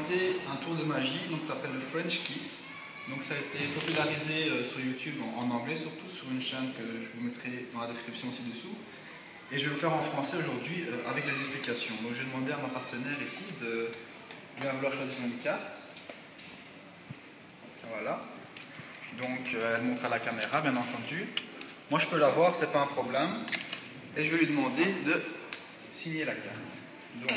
présenter un tour de magie, donc ça s'appelle le French Kiss. Donc ça a été popularisé sur YouTube en anglais, surtout sur une chaîne que je vous mettrai dans la description ci-dessous. Et je vais le faire en français aujourd'hui avec les explications. Donc j'ai demandé à ma partenaire ici de bien vouloir choisir une carte. Voilà. Donc elle montre à la caméra, bien entendu. Moi je peux la voir, c'est pas un problème. Et je vais lui demander de signer la carte. Donc,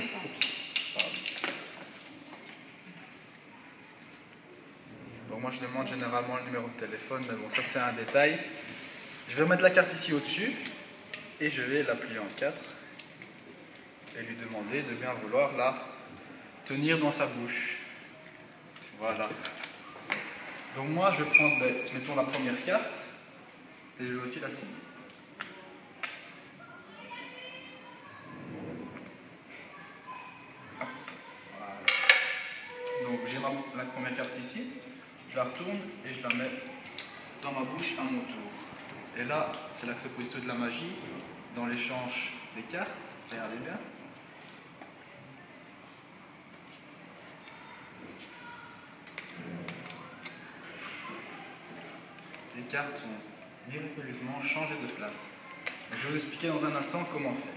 moi je demande généralement le numéro de téléphone, mais bon ça c'est un détail. Je vais remettre la carte ici au-dessus et je vais la plier en 4 et lui demander de bien vouloir la tenir dans sa bouche. Voilà. Donc moi je vais prendre, mettons la première carte et je vais aussi la signer. Voilà. Donc j'ai la première carte ici. Je la retourne et je la mets dans ma bouche à mon tour. Et là, c'est là que se produit toute la magie, dans l'échange des cartes. Regardez bien. Les cartes ont miraculeusement changé de place. Et je vais vous expliquer dans un instant comment faire.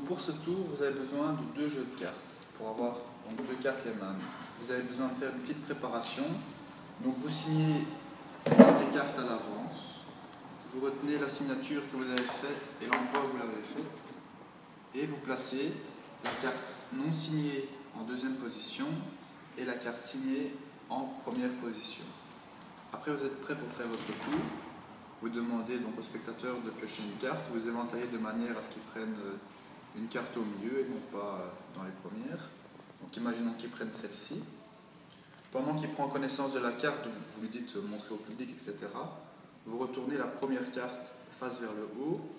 Pour ce tour, vous avez besoin de 2 jeux de cartes pour avoir donc 2 cartes les mêmes. Vous avez besoin de faire une petite préparation. Donc vous signez les cartes à l'avance. Vous retenez la signature que vous avez faite et l'endroit où vous l'avez faite. Et vous placez la carte non signée en deuxième position et la carte signée en première position. Après vous êtes prêt pour faire votre tour. Vous demandez donc aux spectateurs de piocher une carte. Vous éventaillez de manière à ce qu'ils prennent une carte au milieu et non pas dans les premières. Donc imaginons qu'ils prennent celle-ci. Pendant qu'il prend connaissance de la carte, vous lui dites montrer au public, etc. Vous retournez la première carte face vers le haut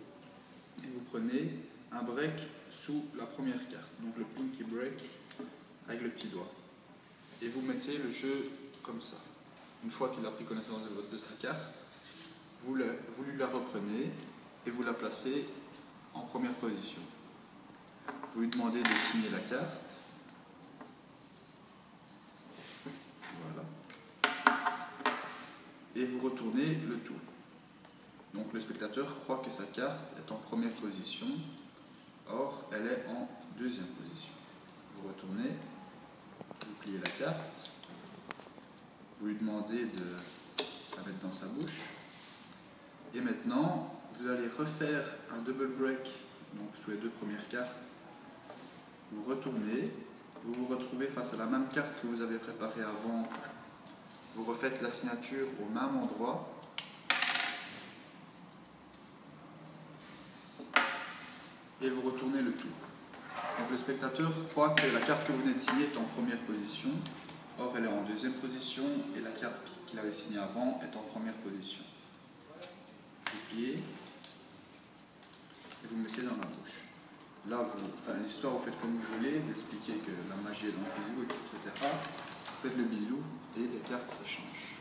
et vous prenez un break sous la première carte. Donc le pinky break avec le petit doigt. Et vous mettez le jeu comme ça. Une fois qu'il a pris connaissance de sa carte, vous lui la reprenez et vous la placez en première position. Vous lui demandez de signer la carte. Voilà. Et vous retournez le tout. Donc le spectateur croit que sa carte est en première position, or elle est en deuxième position. Vous retournez, vous pliez la carte, vous lui demandez de la mettre dans sa bouche. Et maintenant, vous allez refaire un double break donc sous les 2 premières cartes. Vous retournez, vous vous retrouvez face à la même carte que vous avez préparée avant. Vous refaites la signature au même endroit. Et vous retournez le tout. Donc le spectateur croit que la carte que vous venez de signer est en première position. Or elle est en deuxième position et la carte qu'il avait signée avant est en première position. Vous pliez et vous mettez dans la bouche. Là, l'histoire, vous faites comme vous voulez, vous expliquez que la magie est dans le bisou, etc. Vous faites le bisou et les cartes, ça change.